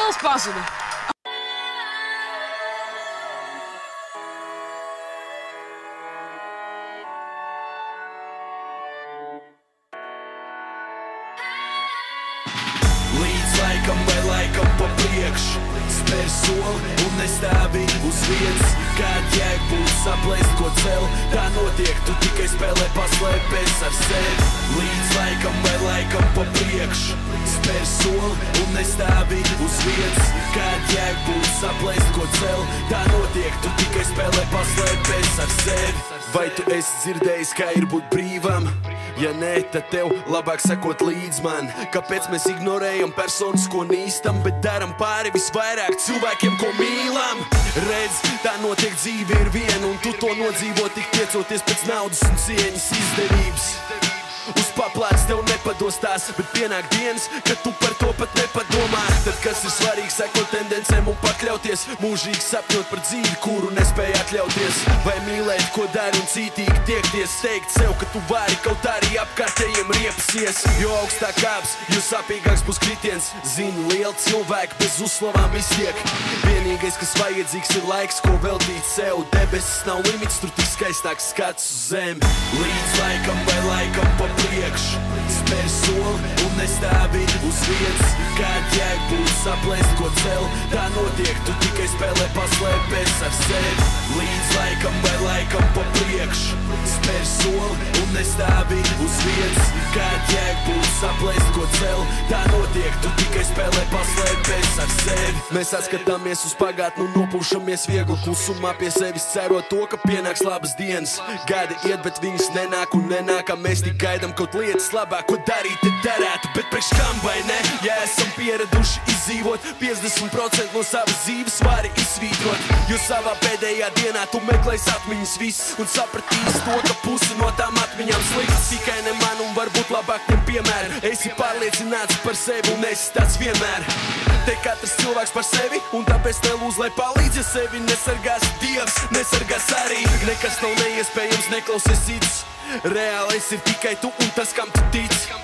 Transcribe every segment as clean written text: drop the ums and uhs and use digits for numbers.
Stils pazuda. Līdz laikam vai laikam pa priekšu spēr soli un nestāvi uz vietas. Kād jēg būs saplēst, ko cel, tā notiek, tu tikai spēlē paslēpies ar sevi. Līdz laikam vai laikam pa priekšu spēr soli un nestāvi uz vietas. Kād jēg būs saplēst, ko cel, tā notiek, tu tikai spēlē paslēpies ar sevi. Vai tu esi dzirdējis, kā ir būt brīvam? Ja nē, tad tev labāk sekot līdz man. Kāpēc mēs ignorējam personas, ko nīstam, bet daram pāri visvairāk cilvēkiem, ko mīlam? Redz, tā notiek, dzīve ir viena, un tu to nodzīvo tik tiecoties pēc naudas un cieņas izdevības. Uz paplāts tev nepados tās, bet pienāk dienas, kad tu par to pat nepadomā. Tad kas ir svarīgi, sekot tendencēm un pakļauties, mūžīgi sapņot par dzīvi, kuru nespēja atļauties. Vai mīlēt, ko dari un cītīgi tiekties, teikt sev, ka tu vari, kaut arī apkārtējiem riepsies. Jo augstāk kāps, jo sāpīgāks būs kritiens. Zini, lieli cilvēki bez uzslavām iztiek. Vienīgais, kas vajadzīgs, ir laiks, ko veltīt sev. Debesis nav limits, tur tik skaistāks skats uz zemi. Līdz laikam vai laikam pa priekšu spēr soli un nestāvi uz vietas. Kād jēg būs saplēst, ko cel, tā notiek, tu tikai spēlē paslēpies ar sevi. Līdz laikam vai laikam pa priekšu spēr soli un nestāvi uz vietas. Kād jēg būs saplēst, ko cel, tā notiek, tu tikai spēlē paslēpies ar sevi. Mēs atskatāmies uz pagātni un nopūšamies viegli klusumā pie sevis, cerot to, ka pienāks labas dienas. Gadi iet, bet viņas nenāk un nenāk, kā mēs tik gaidām kaut lietas labāk, ko darīt te darētu, bet priekš kam vai ne? Ja esam pieraduši izdzīvot 50% no savas dzīves vari izsvītrot, jo savā pēdējā dienā tu meklēs atmiņas viss un sapratīs to, ka pusi no tām atmiņām slikts. Tikai ne man un varbūt labāk ņem piemēru. Esi pārliecināts par sevi un esi tāds vienmēr. Te katrs cilvēks par sevi un tāpēc nelūdz, lai palīdz. Ja sevi nesargās Dievs, nesargās arī. Nekas nav neiespējams, neklausies citus. Reālais ir tikai tu un tas, kam tu tici.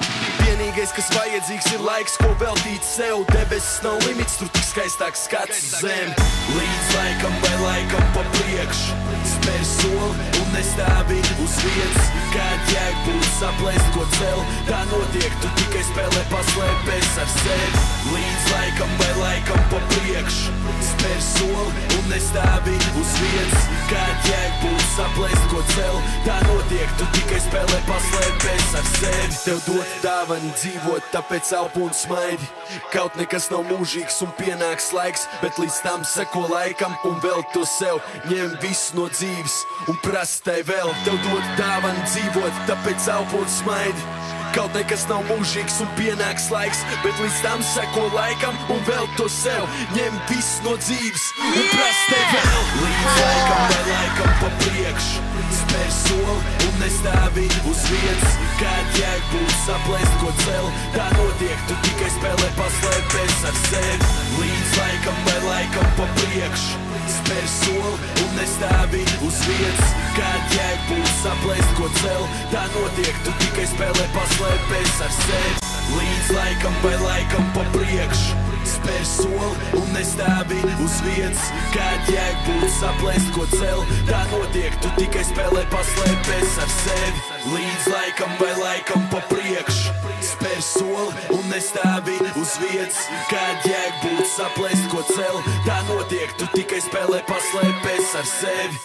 Vienīgais, kas vajadzīgs, ir laiks, ko veltīt sev. Debesis nav limits, tur tik skaistāks skats uz zemi. Līdz laikam vai laikam pa priekšu spēr soli un nestāvi uz vietas. Kād jēg būs saplēst, ko cel, tā notiek, tu tikai spēlē paslēpies ar sevi. Līdz laikam vai laikam pa priekšu spēr soli un nestāvi uz vietas. Kād jēg būs saplēst, ko cel, tā notiek, tu tikai spēlē paslēpies ar sevi. Tev dot dāvani dzīvot, tāpēc elpo un smaidi. Kaut nekas nav mūžīgs un pienāks laiks, bet līdz tam seko laikam un vēl to sev. Ņem visu no dzīves un prasa tai vēl. Tev dot dāvani dzīvot, tāpēc elpo un smaidi. Kaut nekas nav mūžīgs un pienāks laiks, bet līdz tam seko laikam un vēl to sev. Ņem visu no dzīves un prasa tai vēl. Līdz laikam vai laikam pa priekšu spēr soli un nestāvi uz vietas. Kād jēg būs saplēst, ko cel, tā notiek, tu tikai spēlē paslēpies ar sevi. Līdz laikam vai laikam pa priekšu spēr soli un nestāvi uz vietas. Kād jēg būs saplēst, ko cel, tā notiek, tu tikai spēlē paslēpies ar sevi. Līdz laikam vai laikam pa priekšu spēr soli un nestāvi uz vietas. Kād jēg būs saplēst, ko cel, tā notiek, tu tikai spēlē paslēpies ar sevi. Līdz laikam vai laikam pa priekšu spēr soli un nestāvi uz vietas. Kād jēg būs saplēst, ko cel, tā notiek, tu tikai spēlē paslēpies ar sevi.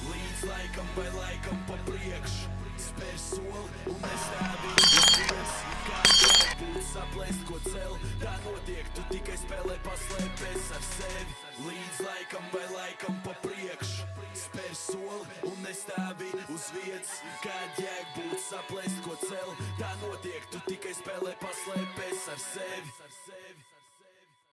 Līdz laikam vai laikam pa priekšu spēr soli un nestāvi uz vietas. Kād jēg būs saplēst, ko cel, tā notiek, tu tikai spēlē paslēpies ar sevi. Līdz laikam vai laikam pa priekšu spēr soli un nestāvi uz vietas. Kād jēg būs saplēst, ko cel, tā notiek, tu tikai spēlē paslēpies ar sevi.